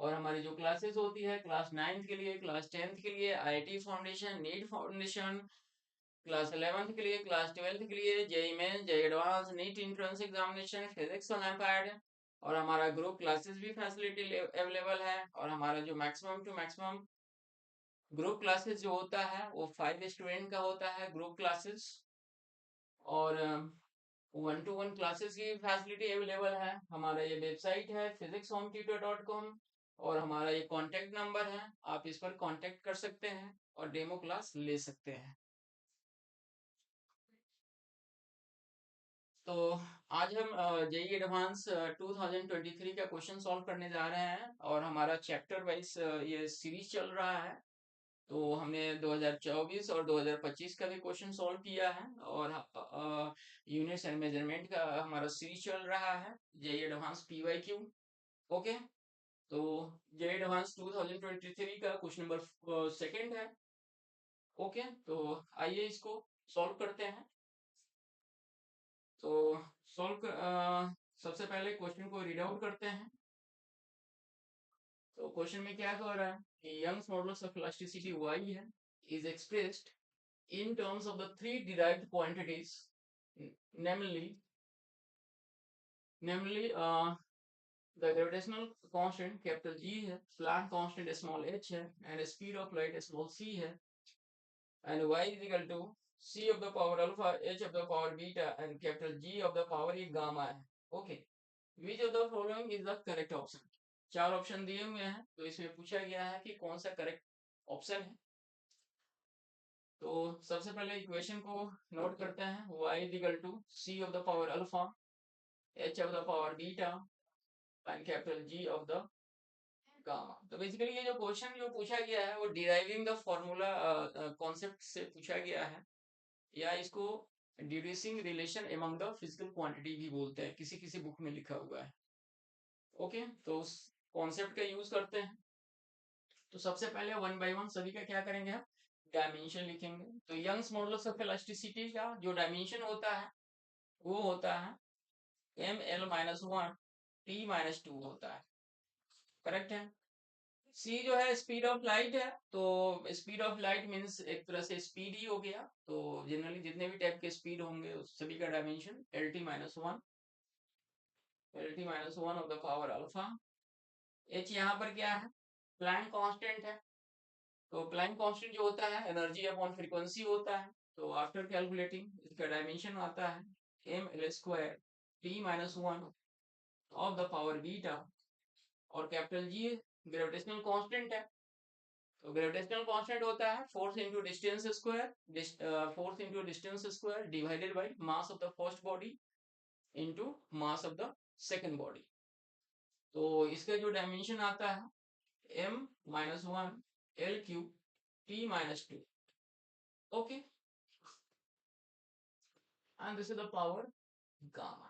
और हमारी जो क्लासेस होती है क्लास 9th के लिए, क्लास 10th के लिए IIT foundation, NEET foundation, class 11th के लिए, क्लास 12th के लिए JEE mains, JEE advance, NEET entrance examination, physics olympiad. और हमारा ग्रुप क्लासेस भी फैसिलिटी अवेलेबल है। और हमारा जो maximum to maximum group classes जो होता है वो 5 स्टूडेंट का होता है ग्रुप क्लासेस। और 1-to-1 क्लासेस की फैसिलिटी अवेलेबल है। हमारा ये वेबसाइट है physicshometutor.com और हमारा ये कॉन्टेक्ट नंबर है, आप इस पर कॉन्टेक्ट कर सकते हैं और डेमो क्लास ले सकते हैं। तो आज हम जेईई एडवांस 2023 का क्वेश्चन सॉल्व करने जा रहे हैं और हमारा चैप्टर वाइज ये सीरीज चल रहा है। तो हमने 2024 और 2025 का भी क्वेश्चन सॉल्व किया है और यूनिट्स एंड मेजरमेंट का हमारा सीरीज चल रहा है जेईई एडवांस पीवाईक्यू। ओके, तो जेईई एडवांस 2023 का क्वेश्चन नंबर सेकंड है। ओके, तो आइए इसको सॉल्व करते हैं। तो सबसे पहले क्वेश्चन को रीड आउट करते हैं। तो क्वेश्चन में क्या कह रहा है कि Young's modulus of elasticity y है is expressed in terms of the three derived quantities, namely the gravitational constant capital G है, Planck constant small h है, and speed of light small c है, and y is equal to c of the power alpha, h of the power beta, and capital G of the power ये gamma है। Okay, which of the following is the correct option? चार option दिए हुए हैं, तो इसमें पूछा गया है कि कौन सा करेक्ट ऑप्शन है। तो सबसे पहले इक्वेशन को नोट करते हैं, y is equal to c of the power alpha, h of the power beta, and capital G of the gamma. तो बेसिकली ये जो क्वेश्चन जो पूछा गया है वो डिराइविंग द फॉर्मूला कॉन्सेप्ट से पूछा गया है, या इसको deducing relation among the physical quantity भी बोलते हैं, किसी किसी बुक में लिखा हुआ है। ओके, तो उस कॉन्सेप्ट का यूज करते हैं। तो सबसे पहले वन बाय वन सभी का क्या करेंगे, हम डायमेंशन लिखेंगे। तो यंग्स मॉडुलस ऑफ इलास्टिसिटी का जो डायमेंशन होता है वो होता है ml-1 t-2 होता है। करेक्ट है। सी जो है स्पीड ऑफ लाइट है, तो स्पीड ऑफ लाइट मींस एक तरह से स्पीड ही हो गया। तो जनरली जितने भी टाइप के स्पीड होंगे उस सभी का dimension LT-1, LT-1 of the power alpha. H यहाँ पर क्या है, प्लैंक कांस्टेंट है। तो प्लैंक कांस्टेंट जो होता है एनर्जी अपॉन फ्रीक्वेंसी होता है। तो आफ्टर कैलकुलेटिंग इसका डायमेंशन आता है ml² t-1 of the power beta. और कैपिटल जी ग्रेविटेशनल कांस्टेंट है। तो ग्रेविटेशनल कांस्टेंट होता है force into distance square divided by mass of the first body into mass of the second body. तो इसका जो डायमेंशन आता है m-1 L³ t-2। Okay, and this is the power gamma.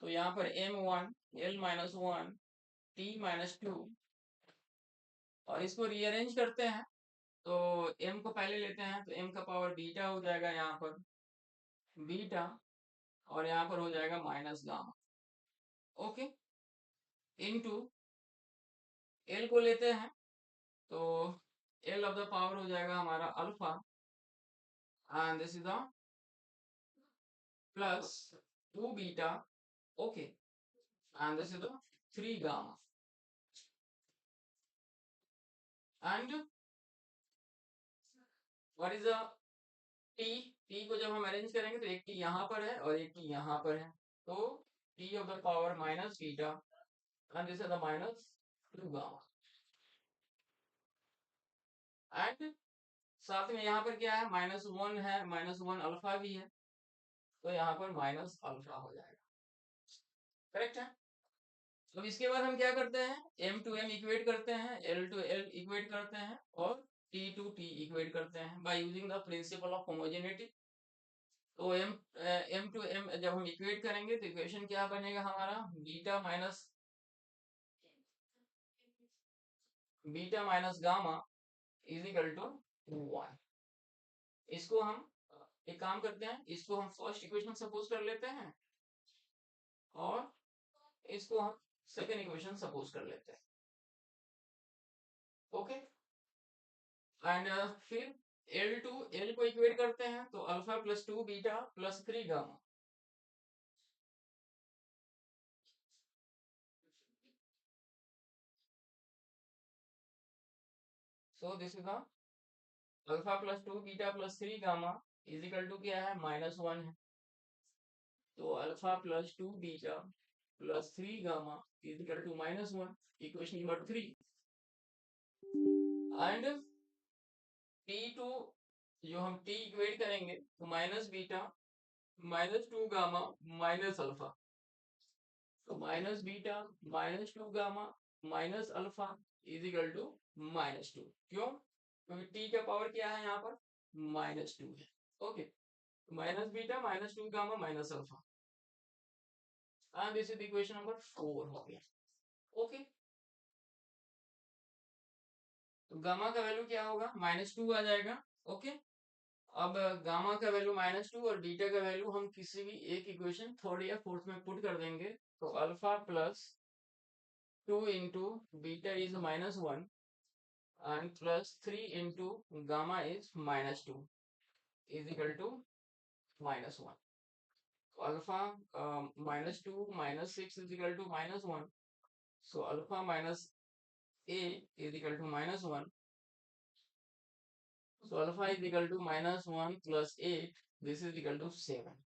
तो यहाँ पर m1 L-1 t-2 और इसको रीअरेंज करते हैं। तो m को पहले लेते हैं, तो m का पावर बीटा हो जाएगा यहाँ पर बीटा, और यहाँ पर हो जाएगा minus gamma. Okay, into L को लेते हैं, तो एल ऑफ द पावर हो जाएगा हमारा alpha, and this is the plus 2 beta. Okay, and this is the 3 gamma. And what is the T, T को जब हम अरेंज करेंगे तो एक टी यहाँ पर है और एक टी यहाँ पर है। तो T of the power minus beta, and this is the minus 2 gamma. And साथ में यहाँ पर क्या है, -1 है, -1 अल्फा भी है, तो यहाँ पर माइनस अल्फा हो जाएगा। करेक्ट है। अब इसके बाद हम क्या करते हैं, m टू m इक्वेट करते हैं, l टू l इक्वेट करते हैं, और t टू t इक्वेट करते हैं by using the principle of homogeneity. तो m टू m जब हम इक्वेट करेंगे तो इक्वेशन क्या बनेगा हमारा, beta minus gamma is equal to 1। इसको हम एक काम करते हैं, इसको हम फर्स्ट इक्वेशन सपोज कर लेते हैं और इसको हम सेकेंड इक्वेशन सपोज कर लेते हैं। ओके, एंड फिर एल को इक्वेट करते हैं तो alpha plus 2 beta plus 3 gamma. So this is alpha plus 2 beta plus 3 gamma is equal to क्या है, -1 है। तो alpha plus 2 beta plus 3 gamma is equal to -1, equation number 3। And T2 जो हम T इक्वेट करेंगे तो minus beta -2 gamma minus alpha, तो minus beta -2 gamma minus alpha is equal to -2। क्यों? क्योंकि T का पावर क्या है यहाँ पर, -2 है। Okay, minus beta -2 gamma minus alpha, and this is equation number 4 हो गया। ओके, तो गामा का वैल्यू क्या होगा, -2 आ जाएगा। ओके, अब गामा का वैल्यू -2 और बीटा का वैल्यू हम किसी भी एक इक्वेशन थर्ड या फोर्थ में पुट कर देंगे, तो alpha plus 2 into beta is -1 and plus 3 into gamma is -2 is equal to -1. So alpha -2 -6 is equal to -1. So alpha minus a is equal to -1. So alpha is equal to -1 plus 8. This is equal to 7.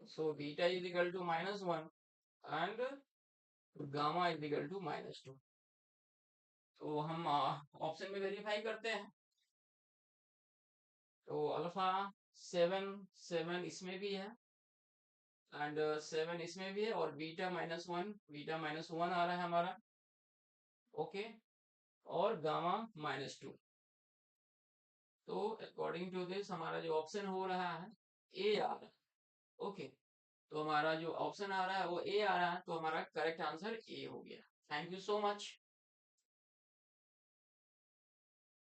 So beta is equal to -1 and gamma is equal to -2. तो हम option में verify करते हैं। तो alpha 7 इसमें भी है and 7 इसमें भी है, और बीटा -1 आ रहा है हमारा। ओके, और गामा -2। तो अकॉर्डिंग टू दिस हमारा जो ऑप्शन हो रहा है ए आ रहा है। ओके, तो हमारा जो ऑप्शन आ रहा है वो ए आ रहा है, तो हमारा करेक्ट आंसर ए हो गया। Thank you so much.